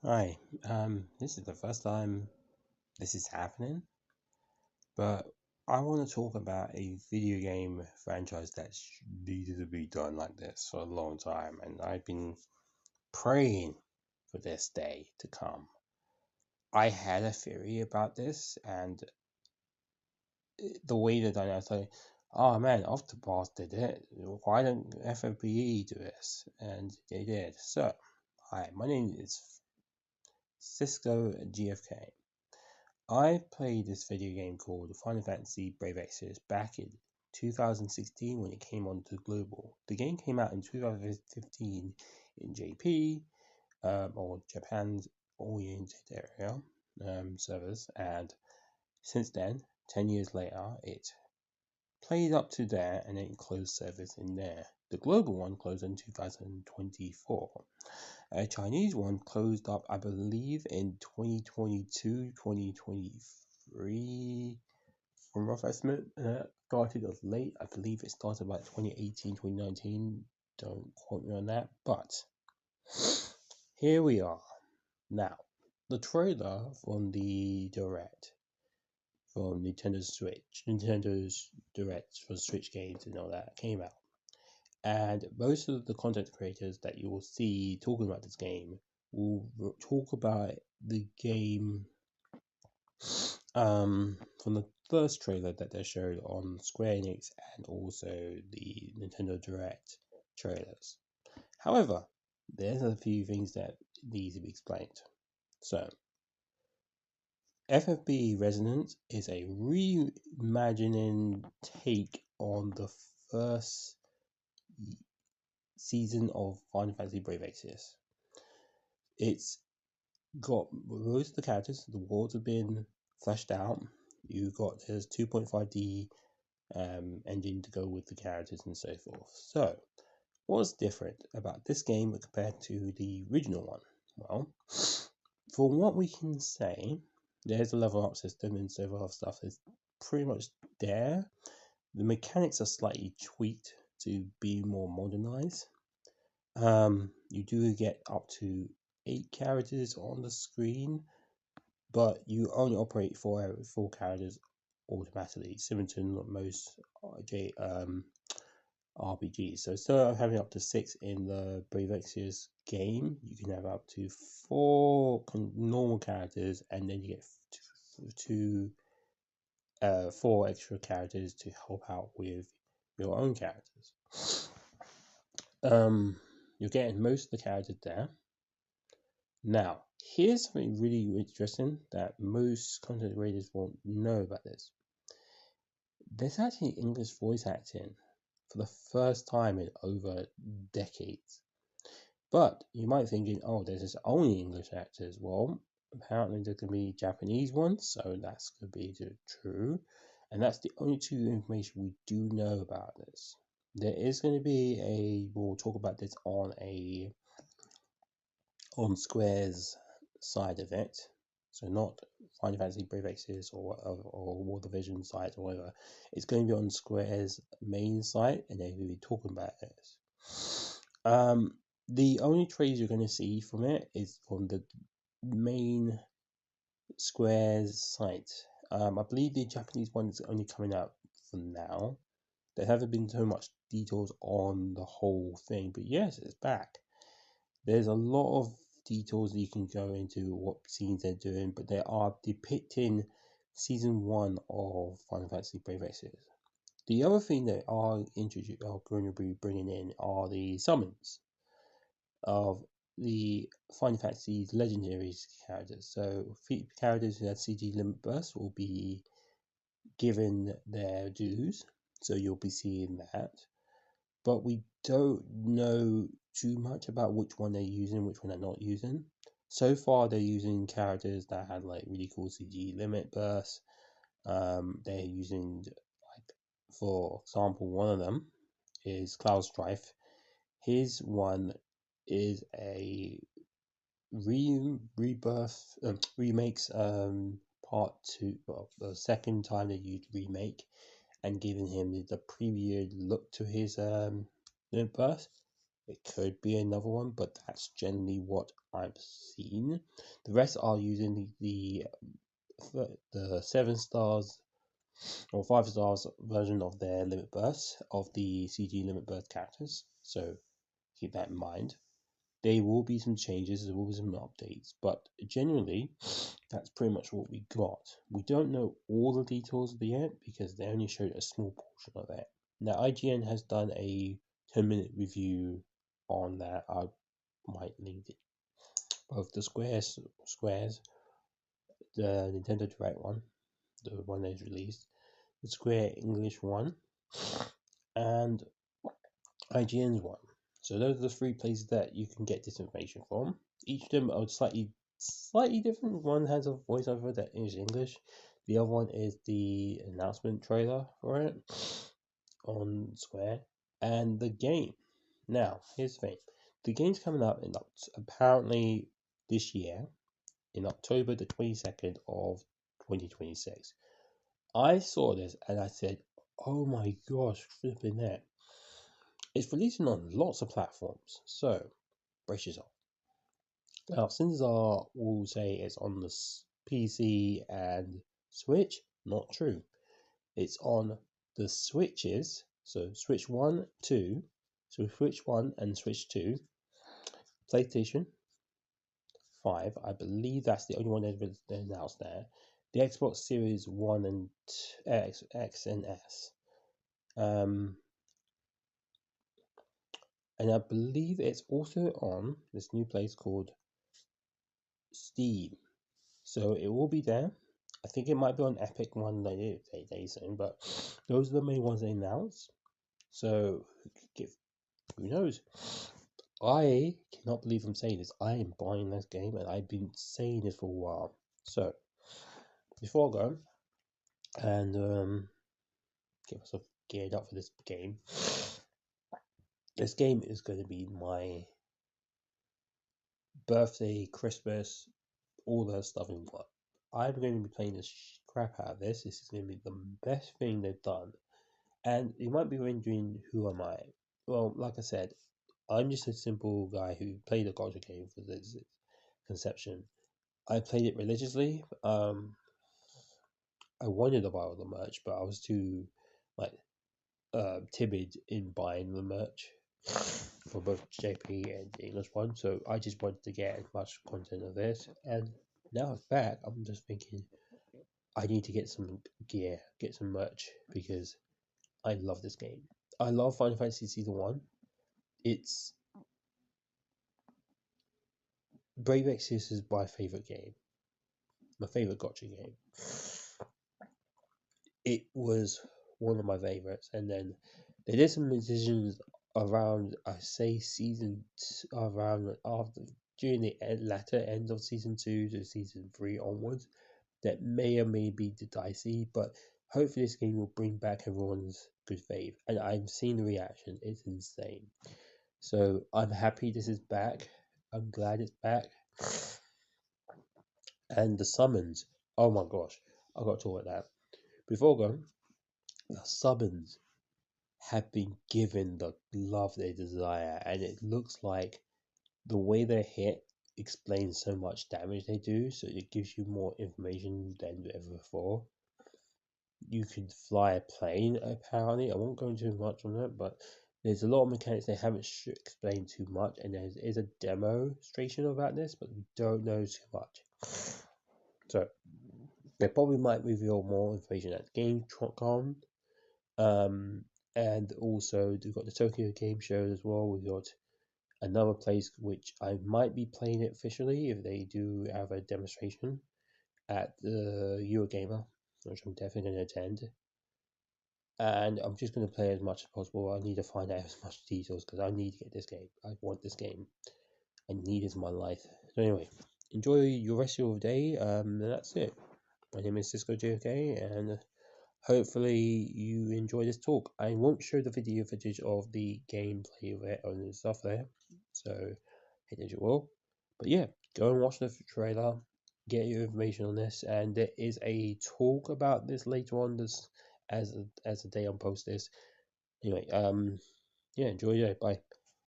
Hi, this is the first time this is happening, but I want to talk about a video game franchise that's needed to be done like this for a long time, and I've been praying for this day to come. I had a theory about this, and the way that I thought, oh man, Octopath did it. Why don't FFBE do this? And they did. So, hi, my name is Cisco GFK. I played this video game called Final Fantasy Brave Exvius back in 2016 when it came onto Global. The game came out in 2015 in JP, or Japan's oriented area servers, and since then, 10 years later, it played up to there and then closed servers in there. The global one closed in 2024. A Chinese one closed up, I believe, in 2022, 2023. From rough estimate, started as late. I believe it started about 2018, 2019. Don't quote me on that. But here we are. Now, the trailer from the Direct from Nintendo's Direct for Switch games and all that came out. And most of the content creators that you will see talking about this game will talk about the game from the first trailer that they showed on Square Enix and also the Nintendo Direct trailers. However, there's a few things that need to be explained. So, FFBE Resonance is a reimagining take on the first season of Final Fantasy Brave Exvius. It's got most of the characters, the worlds have been fleshed out. There's 2.5D engine to go with the characters and so forth. So, what's different about this game compared to the original one? Well, from what we can say, there's a level up system and so forth stuff is pretty much there. The mechanics are slightly tweaked to be more modernized. You do get up to 8 characters on the screen, but you only operate 4 characters automatically, similar to most RPGs. So instead of having up to 6 in the Brave Exvius game, you can have up to 4 normal characters, and then you get 4 extra characters to help out with your own characters. You're getting most of the characters there. Now, here's something really interesting that most content creators won't know about this. There's actually English voice acting for the first time in over decades. But you might be thinking, oh, there's only English actors. Well, apparently there can be Japanese ones, so that's going to be true. And that's the only 2 information we do know about this. There is going to be we'll talk about this on Square's side of it. So not Final Fantasy Brave Exvius or War Division site or whatever. It's going to be on Square's main site, and they're going to be talking about this. The only trades you're going to see from it is from the main Square's site. I believe the Japanese one is only coming out for now. There haven't been so much details on the whole thing, but yes, it's back. There's a lot of details that you can go into what scenes they're doing, but they are depicting season 1 of Final Fantasy Brave Exvius. The other thing they are going to be bringing in are the summons of the Final Fantasy's legendary characters. So characters who have CG limit bursts will be given their dues, so you'll be seeing that. But we don't know too much about which one they're using, which one they're not using. So far, they're using characters that had like really cool CG limit bursts. They're using, like, for example, one of them is Cloud Strife. His one is a remakes part 2, well, the second time they used remake and giving him the previous look to his limit burst. It could be another one, but that's generally what I've seen. The rest are using the 7 stars or 5 stars version of their limit bursts of the CG limit burst characters. So keep that in mind. There will be some changes, there will be some updates, but generally, that's pretty much what we got. We don't know all the details of it yet because they only showed a small portion of it. Now, IGN has done a 10-minute review on that. I might link it. Both the squares, the Nintendo Direct one, the one that's released, the Square English one, and IGN's one. So those are the 3 places that you can get this information from. Each of them are slightly different. One has a voiceover that is English. The other one is the announcement trailer for it on Square. And the game. Now, here's the thing. The game's coming out in apparently this year, in October the 22nd of 2026. I saw this and I said, oh my gosh, flipping that. It's releasing on lots of platforms, so brace yourself. Now, since will say it's on the PC and Switch, not true. It's on the Switches, so Switch 1, 2, so Switch 1 and Switch 2, PlayStation 5, I believe that's the only one they've announced there, the Xbox Series 1 and X and S. And I believe it's also on this new place called Steam. So it will be there. I think it might be on Epic one day soon, but those are the main ones they announced. So who knows? I cannot believe I'm saying this. I am buying this game, and I've been saying this for a while. So before I go and get myself geared up for this game, this game is going to be my birthday, Christmas, all that stuff in one. I'm going to be playing the crap out of this. This is going to be the best thing they've done. And you might be wondering, who am I? Well, like I said, I'm just a simple guy who played a gotcha game for this conception. I played it religiously. I wanted to buy all the merch, but I was too like timid in buying the merch for both JP and the English one. So I just wanted to get as much content of this. And now it's back. I'm just thinking I need to get some gear, get some merch because I love this game. I love Final Fantasy Season 1. It's Brave Exodus is my favorite game. My favorite gotcha game. It was one of my favorites, and then they did some decisions around, I say, around after during the latter end of season 2 to season 3 onwards that may or may be dicey, but hopefully this game will bring back everyone's good faith. And I've seen the reaction; it's insane. So I'm happy this is back. I'm glad it's back. And the summons, oh my gosh, I got to talk about that. Before going, the summons have been given the love they desire, and it looks like the way they're hit explains so much damage they do, so it gives you more information than ever before. You can fly a plane, apparently. I won't go into much on that, but there's a lot of mechanics they haven't explained too much, and there is a demonstration about this, but we don't know too much. So they probably might reveal more information at Gamescom. And also we've got the Tokyo Game Show as well. We've got another place which I might be playing it officially if they do have a demonstration at the Eurogamer, which I'm definitely going to attend. And I'm just going to play as much as possible. I need to find out as much details because I need to get this game. I want this game. I need it in my life. So anyway, enjoy your rest of your day. And that's it. My name is Cisco JFK, and hopefully you enjoy this talk. I won't show the video footage of the gameplay of it and the stuff there, so hit as you will. But yeah, go and watch the trailer, get your information on this, and there is a talk about this later on this as the day I post this. Anyway, yeah, enjoy your day. Bye.